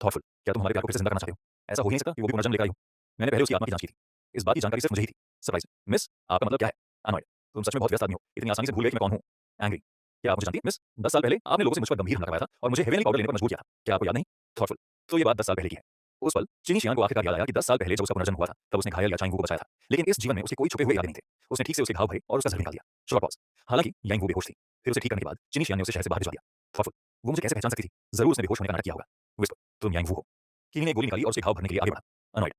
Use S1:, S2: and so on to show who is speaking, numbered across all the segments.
S1: Thoughtful, क्या तुम हमारे प्यार को फिर से जिंदा करना चाहते हो? ऐसा हो ही नहीं सकता कि वो भी पुनर्जन्म लेकर आई हो। मैंने पहले उसकी आत्मा की जांच की थी। इस बात की जानकारी सिर्फ मुझे ही थी। सरप्राइज। मिस, आपका मतलब क्या है? अनॉयड। तुम सच में बहुत व्यस्त आदमी हो, इतनी आसानी से भूल गए कि मैं कौन हूँ। एंग्री। क्या आप मुझे जानती हैं मिस? 10 साल पहले आपने लोगों से मुझ पर गंभीर हमला करवाया था और मुझे हेवनली पाउडर लेने पर मजबूर किया था। क्या आपको याद नहीं? थॉटफुल। तो ये बात 10 साल पहले की है। उस पल चीनी शियान को आखिरकार याद आया कि 10 साल पहले जब उसका पुनर्जन्म हुआ था, तब उसने घायल याचांग वू को बचाया था। लेकिन इस जीवन में उसके कोई छुपे हुए इरादे नहीं थे। उसने ठीक से उसके घाव भरे और उसका जहर निकाल दिया। Short pause. हालांकि यांग वू बेहोश थी। फिर उसे ठीक करने के बाद चीनी शियान ने उसे शहर से बाहर भिजवा दिया। थॉटफुल। वो मुझे कैसे पहचान सकती थी? जरूर उसने बेहोश होने का नाटक किया होगा। विस्पर। तुम यांग वू हो। किनी ने गोली निकाली और उसे घाव भरने के लिए आगे बढ़ा। अनॉयड।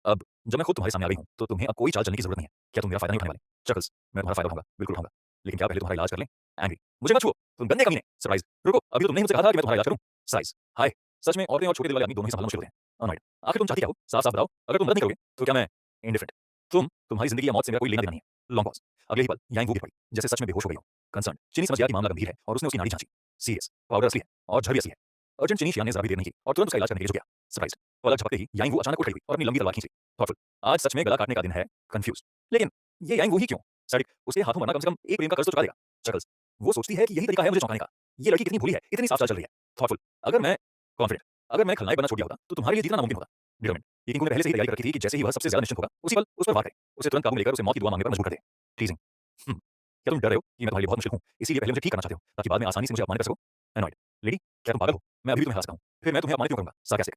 S1: अब जब मैं खुद तुम्हारे सामने आ गई हूं, तो तुम्हें अब कोई चाल चलने की जरूरत नहीं है। क्या तुम मेरा फायदा नहीं उठाने वाले? चकल्स। मैं तुम्हारा फायदा उठाऊंगा, बिल्कुल उठाऊंगा। लेकिन क्या पहले तुम्हारा इलाज कर लें? एंग्री। मुझे मत छुओ, तुम गंदे कमीने। सरप्राइज। रुको, अभी तो तुमने ही मुझसे कहा था कि मैं तुम्हारा इलाज करूं। साइज। हाय। सच में औरतें और छोटे दिल वाले आदमी दोनों ही संभालना मुश्किल होते हैं। अनॉयड। आखिर तुम चाहती क्या हो? साफ साफ बताओ। अगर तुम मदद नहीं करोगे तो क्या मैं इंडिफरेंट? तुम्हारी जिंदगी या मौत से मेरा कोई लेना देना नहीं है। Long pause. अगले ही पल यांग वो गिर पड़ी, जैसे सच में बेहोश हो गई हो। कंसर्न। चीनी समझ गया कि मामला गंभीर है और उसने उसकी नाड़ी जांची। सीरियस। पाउडर असली है और झड़ भी असली है। अर्जेंट चीनी शियान ने जरा भी देर नहीं की और तुरंत उसका इलाज करने के लिए झुक गया। सरप्राइज। पलक झपकते ही यांग वो अचानक उठ खड़ी हुई और अपनी लंबी तलवार खींच ली। थॉटफुल। आज सच में गला काटने का दिन है। कंफ्यूज। लेकिन ये यांग वो ही क्यों? सड़क। उसके हाथों मरना कम से कम एक प्रेम का कर्ज तो चुका देगा। चकल्स। वो सोचती है कि यही तरीका है मुझे चौंकाने का। ये लड़की कितनी भोली है, इतनी साफ चाल चल रही है। थॉटफुल। अगर मैं कॉन्फिडेंट, अगर मैं खलनायक बनना छोड़ दिया होता तो तुम्हारे लिए जीतना नामुमकिन होता। डिटरमिन्ड। ये किंग ने पहले से ही तैयारी कर रखी थी कि जैसे ही वह सबसे ज्यादा निश्चिंत होगा, उसी पल उस पर वार करे, उसे तुरंत काबू में लेकर उसे मौत की दुआ मांगने पर मजबूर कर दे। टीजिंग। क्या तुम डर रहे हो कि मैं तुम्हारे लिए बहुत मुश्किल हूं, इसीलिए पहले मुझे ठीक करना चाहते हो ताकि बाद में आसानी से मुझे अपमानित कर सको? एनॉयड। लेडी, क्या तुम पागल हो? मैं अभी भी तुम्हें हरा सकता हूं, फिर मैं तुम्हें अपमानित क्यों करूंगा? सार्कास्टिक।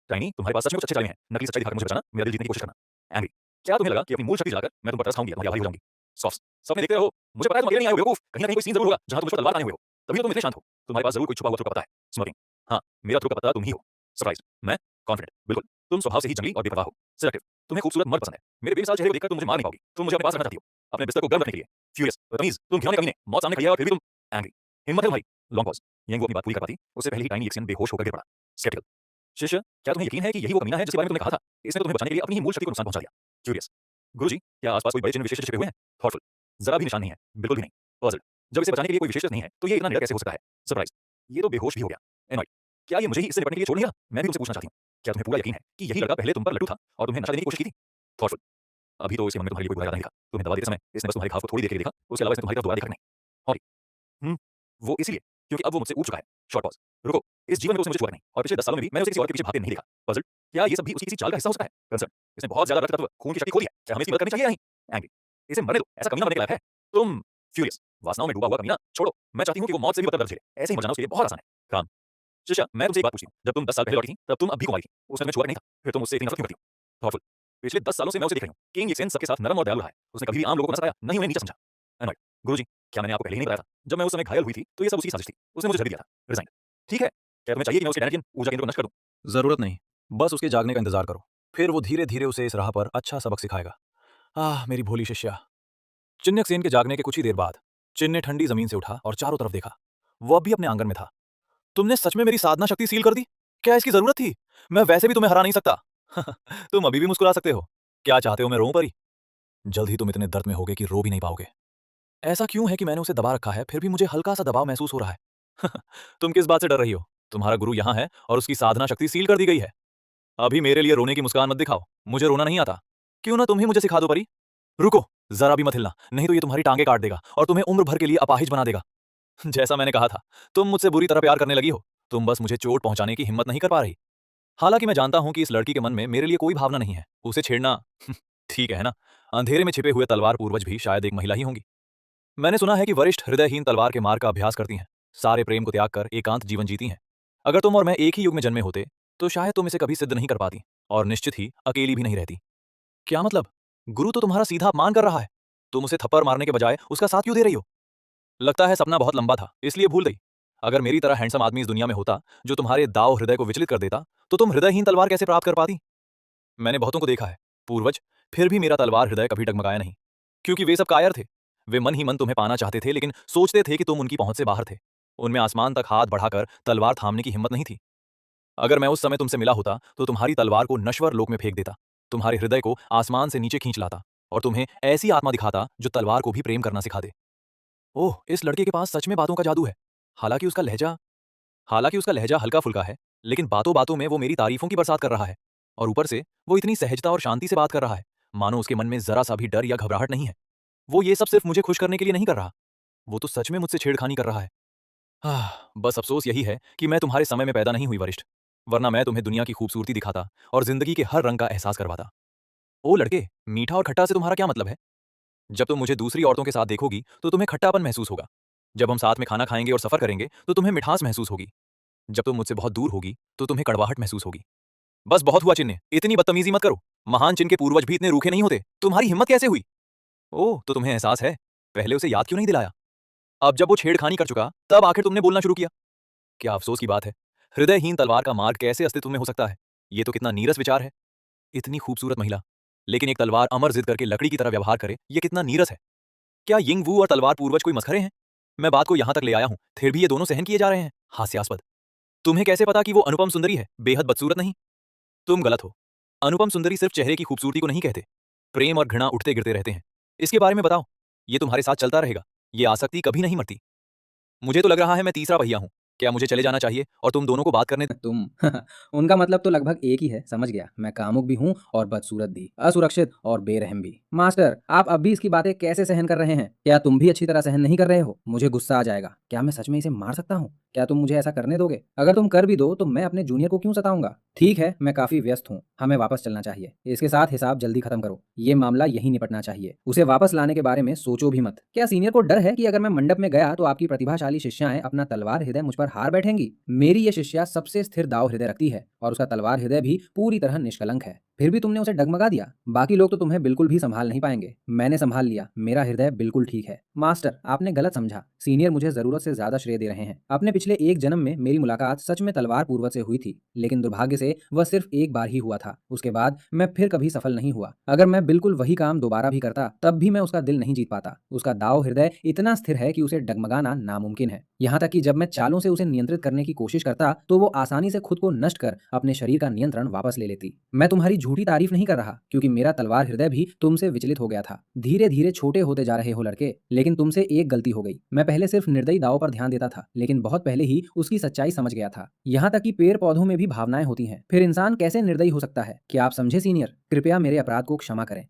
S1: टाइनी, तुम्हारे पास सच में कुछ अच्छे चालें हैं। नकली सच्चाई दिखाकर मुझे बचाना, मेरा दिल जीतने की कोशिश करना। एंग्री। क्या तुम्हें लगा कि अपनी मूल शक्ति जलाकर मैं तुम पर तरस खाऊंगी या तुम्हारी आभारी हो जाऊंगी? सॉफ्ट। सपने देखते रहो, मुझे पता है तुम अकेले नहीं आए हो बेवकूफ, कहीं ना कहीं कोई सीन जरूर होगा जहां तुम मुझ पर तलवार ताने हुए हो, तभी तो तुम इतने शांत हो। तुम्हारे पास जरूर कोई छुपा हुआ ट्रुक का पता है। स्मोकिंग। हाँ, मेरा ट्रुक का पता तुम ही हो। सरप्राइज। मैं कॉन्फिडेंट, बिल्कुल। तुम स्वभाव से ही जंगली और बेपरवाह हो। सिलेक्टिव। तुम्हें खूबसूरत मर्द पसंद है। मेरे बेमिसाल चेहरे को देखकर तुम मुझे मार नहीं पाओगी, तुम मुझे अपने पास रखना चाहती हो, अपने बिस्तर को गर्म रखने के लिए। फ्यूरियस। बदतमीज, तुम घिनौने कमीने, मौत सामने खड़ी है और फिर भी तुम। एंग्री। हिम्मत है तुम्हारी। Long pause. यंग वो अपनी बात पूरी कर पाती, उससे पहले ही टाइनी एक्सियन बेहोश होकर गिर पड़ा। स्केप्टिकल। शिष्य, क्या तुम्हें यकीन है कि यही वो कमीना है जिसके बारे में तुमने कहा था? इसने तुम्हें बचाने के लिए अपनी ही मूल शक्ति को नुकसान पहुंचा दिया। क्यूरियस। गुरुजी, क्या आसपास कोई बड़े चिन्ह विशेष छिपे हुए हैं? थॉटफुल। जरा भी निशान नहीं है, बिल्कुल भी नहीं। पजल्ड। जब इसे बचाने के लिए कोई विशेष नहीं है तो ये इतना निडर कैसे हो सकता है? सरप्राइज। ये तो बेहोश भी हो गया। एनॉयड। क्या ये मुझे ही इससे निपटने के लिए छोड़ नहीं रहा? मैं भी तुमसे पूछना चाहती हूँ, क्या तुम्हें पूरा यकीन है कि यही लड़का पहले तुम पर लट्टू था और तुम्हें नशा देने की कोशिश की थी? थॉटफुल। अभी तो इसके मन में तुम्हारे लिए कोई बुरा इरादा नहीं था। तुम्हें दवा देते समय इसने बस तुम्हारे घाव को थोड़ी देर के लिए देखा, उसके अलावा इसने तुम्हारी तरफ दोबारा देखा नहीं। हॉरी। वो इसीलिए क्योंकि अब वो मुझसे ऊब चुका है। Short pause. रुको, इस जीवन में तो उसने मुझे छुआ नहीं और पिछले 10 सालों में भी मैंने उसे किसी और के पीछे भागते नहीं देखा। पजल्ड। क्या ये सब भी उसकी किसी चाल का हिस्सा हो सकता है? कंसर्न। इसने बहुत ज्यादा रक्त तत्व, खून की शक्ति खो दी है, क्या हमें इसकी मदद करनी चाहिए या नहीं? एंग्री। इसे मरने दो, ऐसा कमीना बनने के लायक है। तुम। फ्यूरियस। वासनाओं में डूबा हुआ कमीना, छोड़ो। मैं चाहती हूँ कि वो मौत से भी बदतर दर्द झेले, ऐसे ही मर जाना उसके लिए बहुत आसान है। काम। शिष्या, मैं तुमसे एक बात पूछती हूँ, जब तुम 10 साल पहले लौटी थी तब तुम अब भी कुंवारी थी, उसने तुम्हें छुआ नहीं था, फिर तुम मुझसे इतनी नफरत क्यों करती हो? थॉटफुल। पिछले 10 सालों से मैं उसे देख रही हूँ, किंग एक्सेन सबके साथ नरम और दयालु रहा है, उसने कभी भी आम लोगों को न सताया, न ही उन्हें नीचा समझा। एनॉयड। गुरुजी, क्या मैंने आपको पहले ही नहीं बताया था? जब मैं उस समय घायल हुई थी तो ये सब उसकी साजिश थी, उसने मुझे जड़ दिया था। रिजाइन। ठीक है, क्या तुम्हें चाहिए कि मैं उसके डायनेटियन ऊर्जा केंद्र को नष्ट कर दूं? जरूरत नहीं, बस उसके जागने का इंतजार करो, फिर वो धीरे धीरे उसे इस राह पर अच्छा सबक सिखाएगा। आह, मेरी भोली शिष्या। चिन्नक सेन के जागने के कुछ ही देर बाद चिन ने ठंडी जमीन से उठा और चारों तरफ देखा। वो अब भी अपने आंगन में था। तुमने सच में मेरी साधना शक्ति सील कर दी? क्या इसकी जरूरत थी? मैं वैसे भी तुम्हें हरा नहीं सकता। तुम अभी भी मुस्कुरा सकते हो। क्या चाहते हो मैं रोऊं परी? जल्द ही तुम इतने दर्द में होगे कि रो भी नहीं पाओगे। ऐसा क्यों है कि मैंने उसे दबा रखा है फिर भी मुझे हल्का सा दबाव महसूस हो रहा है? तुम किस बात से डर रही हो? तुम्हारा गुरु यहाँ है और उसकी साधना शक्ति सील कर दी गई है। अभी मेरे लिए रोने की मुस्कान मत दिखाओ, मुझे रोना नहीं आता। क्यों ना तुम ही मुझे सिखा दो परी। रुको, जरा भी मत हिलना, नहीं तो ये तुम्हारी टांगे काट देगा और तुम्हें उम्र भर के लिए अपाहिज बना देगा। जैसा मैंने कहा था, तुम मुझसे बुरी तरह प्यार करने लगी हो, तुम बस मुझे चोट पहुंचाने की हिम्मत नहीं कर पा रही। हालांकि मैं जानता हूं कि इस लड़की के मन में मेरे लिए कोई भावना नहीं है, उसे छेड़ना ठीक है ना? अंधेरे में छिपे हुए तलवार पूर्वज भी शायद एक महिला ही होंगी। मैंने सुना है कि वरिष्ठ हृदयहीन तलवार के मार का अभ्यास करती हैं, सारे प्रेम को त्याग कर एकांत जीवन जीती हैं। अगर तुम और मैं एक ही युग में जन्मे होते तो शायद तुम इसे कभी सिद्ध नहीं कर पाती और निश्चित ही अकेली भी नहीं रहती। क्या मतलब? गुरु तो तुम्हारा सीधा अपमान कर रहा है, तुम उसे थप्पड़ मारने के बजाय उसका साथ क्यों दे रही हो? लगता है सपना बहुत लंबा था इसलिए भूल गई। अगर मेरी तरह हैंडसम आदमी इस दुनिया में होता जो तुम्हारे दाव हृदय को विचलित कर देता तो तुम हृदयहीन तलवार कैसे प्राप्त कर पाती? मैंने बहुतों को देखा है पूर्वज, फिर भी मेरा तलवार हृदय कभी डगमगाया नहीं, क्योंकि वे सब कायर थे। वे मन ही मन तुम्हें पाना चाहते थे लेकिन सोचते थे कि तुम उनकी पहुंच से बाहर थे। उनमें आसमान तक हाथ बढ़ाकर तलवार थामने की हिम्मत नहीं थी। अगर मैं उस समय तुमसे मिला होता तो तुम्हारी तलवार को नश्वर लोक में फेंक देता, तुम्हारे हृदय को आसमान से नीचे खींच लाता और तुम्हें ऐसी आत्मा दिखाता जो तलवार को भी प्रेम करना सिखा दे। ओह, इस लड़के के पास सच में बातों का जादू है। हालांकि उसका लहजा हालांकि उसका लहजा हल्का फुल्का है, लेकिन बातों बातों में वो मेरी तारीफों की बरसात कर रहा है। और ऊपर से वो इतनी सहजता और शांति से बात कर रहा है, मानो उसके मन में जरा सा भी डर या घबराहट नहीं है। वो ये सब सिर्फ मुझे खुश करने के लिए नहीं कर रहा, वो तो सच में मुझसे छेड़खानी कर रहा है। बस अफसोस यही है कि मैं तुम्हारे समय में पैदा नहीं हुई वरिष्ठ। वरना मैं तुम्हें दुनिया की खूबसूरती दिखाता और जिंदगी के हर रंग का एहसास करवाता। ओ लड़के, मीठा और खट्टा से तुम्हारा क्या मतलब है? जब तुम मुझे दूसरी औरतों के साथ देखोगी तो तुम्हें खट्टापन महसूस होगा। जब हम साथ में खाना खाएंगे और सफर करेंगे तो तुम्हें मिठास महसूस होगी। जब तुम मुझसे बहुत दूर होगी तो तुम्हें कड़वाहट महसूस होगी। बस बहुत हुआ चिन्ह, इतनी बदतमीजी मत करो। महान चिन्ह के पूर्वज भी इतने रूखे नहीं होते। तुम्हारी हिम्मत कैसे हुई? ओह, तो तुम्हें एहसास है? पहले उसे याद क्यों नहीं दिलाया? अब जब वो छेड़खानी कर चुका तब आखिर तुमने बोलना शुरू किया। क्या अफसोस की बात है। हृदयहीन तलवार का मार्ग कैसे अस्तित्व में हो सकता है? ये तो कितना नीरस विचार है। इतनी खूबसूरत महिला, लेकिन एक तलवार अमर जिद करके लकड़ी की तरह व्यवहार करे, ये कितना नीरस है। क्या यिंग वू और तलवार पूर्वज कोई मसखरे हैं? मैं बात को यहां तक ले आया हूं, फिर भी ये दोनों सहन किए जा रहे हैं। हास्यास्पद। तुम्हें कैसे पता कि वो अनुपम सुंदरी है, बेहद बदसूरत नहीं? तुम गलत हो। अनुपम सुंदरी सिर्फ चेहरे की खूबसूरती को नहीं कहते। प्रेम और घृणा उठते गिरते रहते हैं। इसके बारे में बताओ। ये तुम्हारे साथ चलता रहेगा। ये आसक्ति कभी नहीं मरती। मुझे तो लग रहा है मैं तीसरा पहिया हूं। क्या मुझे चले जाना चाहिए और तुम दोनों को बात करने?
S2: तुम उनका मतलब तो लगभग एक ही है, समझ गया। मैं कामुक भी हूँ और बदसूरत भी, असुरक्षित और बेरहम भी। मास्टर, आप अब भी इसकी बातें कैसे सहन कर रहे हैं? क्या तुम भी अच्छी तरह सहन नहीं कर रहे हो? मुझे गुस्सा आ जाएगा। क्या मैं सच में इसे मार सकता हूँ? क्या तुम मुझे ऐसा करने दोगे? अगर तुम कर भी दो तो मैं अपने जूनियर को क्यों सताऊंगा? ठीक है, मैं काफी व्यस्त हूँ, हमें वापस चलना चाहिए। इसके साथ हिसाब जल्दी खत्म करो। ये मामला यहीं निपटना चाहिए। उसे वापस लाने के बारे में सोचो भी मत। क्या सीनियर को डर है कि अगर मैं मंडप में गया तो आपकी प्रतिभाशाली शिष्याएं अपना तलवार हृदय मुझ पर हार बैठेंगी? मेरी ये शिष्या सबसे स्थिर दाव हृदय रखती है और उसका तलवार हृदय भी पूरी तरह निष्कलंक है। फिर भी तुमने उसे डगमगा दिया। बाकी लोग तो तुम्हें बिल्कुल भी संभाल नहीं पाएंगे। मैंने संभाल लिया। मेरा हृदय बिल्कुल ठीक है। मास्टर, आपने गलत समझा। सीनियर मुझे जरूरत से ज्यादा श्रेय दे रहे हैं। अपने पिछले एक जन्म में मेरी मुलाकात सच में तलवार पूर्वज से हुई थी, लेकिन दुर्भाग्य से वह सिर्फ एक बार ही हुआ था। उसके बाद मैं फिर कभी सफल नहीं हुआ। अगर मैं बिल्कुल वही काम दोबारा भी करता तब भी मैं उसका दिल नहीं जीत पाता। उसका दाव हृदय इतना स्थिर है कि उसे डगमगाना नामुमकिन है। यहाँ तक कि जब मैं चालों से उसे नियंत्रित करने की कोशिश करता तो वो आसानी से खुद को नष्ट कर अपने शरीर का नियंत्रण वापस ले लेती। मैं तुम्हारी झूठी तारीफ नहीं कर रहा, क्योंकि मेरा तलवार हृदय भी तुमसे विचलित हो गया था। धीरे धीरे छोटे होते जा रहे हो लड़के, लेकिन तुमसे एक गलती हो गई। मैं पहले सिर्फ निर्दयी दाव पर ध्यान देता था, लेकिन बहुत पहले ही उसकी सच्चाई समझ गया था। यहाँ तक कि पेड़ पौधों में भी भावनाएं होती हैं, फिर इंसान कैसे निर्दयी हो सकता है? क्या आप समझे सीनियर? कृपया मेरे अपराध को क्षमा करें।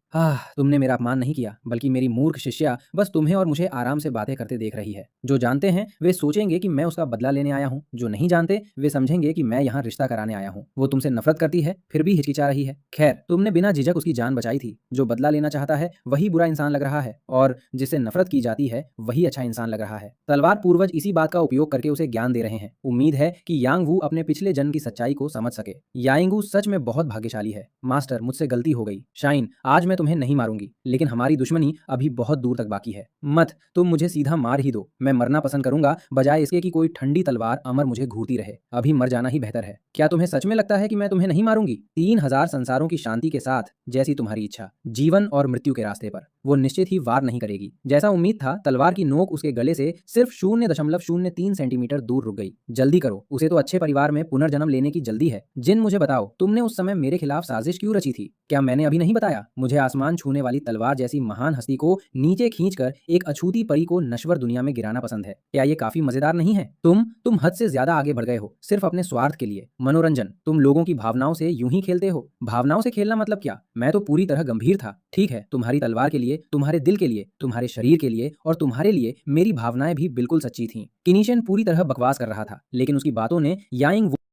S2: तुमने मेरा अपमान नहीं किया, बल्कि मेरी मूर्ख शिष्या बस तुम्हें और मुझे आराम से बातें करते देख रही है। जो जानते हैं वे सोचेंगे कि मैं उसका बदला लेने आया हूँ, जो नहीं जानते वे समझेंगे कि मैं यहाँ रिश्ता कराने आया हूँ। वो तुमसे नफरत करती है, फिर भी हिचकिचा रही है। खैर, तुमने बिना झिझक उसकी जान बचाई थी। जो बदला लेना चाहता है वही बुरा इंसान लग रहा है, और जिससे नफरत की जाती है वही अच्छा इंसान लग रहा है। तलवार पूर्वज इसी बात का उपयोग करके उसे ज्ञान दे रहे हैं। उम्मीद है कि यांग वू अपने पिछले जन्म की सच्चाई को समझ सके। याइंगू सच में बहुत भाग्यशाली है। मास्टर, मुझसे गलती हो गई। शाइन, आज मैं तुम्हें नहीं मारूंगी, लेकिन हमारी दुश्मनी अभी बहुत दूर तक बाकी है। मत, तुम मुझे सीधा मार ही दो। मैं मरना पसंद करूंगा, बजाय इसके कि कोई ठंडी तलवार अमर मुझे घूरती रहे। अभी मर जाना ही बेहतर है। क्या तुम्हें सच में लगता है कि मैं तुम्हें नहीं मारूंगी? 3000 संसारों की शांति के साथ, जैसी तुम्हारी इच्छा, जीवन और मृत्यु के रास्ते पर, वो निश्चित ही वार नहीं करेगी। जैसा उम्मीद था, तलवार की नोक उसके गले से सिर्फ 0.03 सेंटीमीटर दूर रुक गई। जल्दी करो, उसे तो अच्छे परिवार में पुनर्जन्म लेने की जल्दी है। जिन, मुझे बताओ, तुमने उस समय मेरे खिलाफ साजिश क्यों रची थी? क्या मैंने अभी नहीं बताया? मुझे आसमान छूने वाली तलवार जैसी महान हस्ती को नीचे खींचकर एक अछूती परी को नश्वर दुनिया में गिराना पसंद है। क्या ये काफी मजेदार नहीं है? तुम हद से ज्यादा आगे बढ़ गए हो, सिर्फ अपने स्वार्थ के लिए। मनोरंजन, तुम लोगों की भावनाओं से यूं ही खेलते हो। भावनाओं से खेलना मतलब क्या? मैं तो पूरी तरह गंभीर था। ठीक है, तुम्हारी तलवार के लिए, तुम्हारे दिल के लिए, तुम्हारे शरीर के लिए और तुम्हारे लिए मेरी भावनाएं भी बिल्कुल सच्ची थीं। किनीशन पूरी तरह बकवास कर रहा था, लेकिन उसकी बातों ने याइंग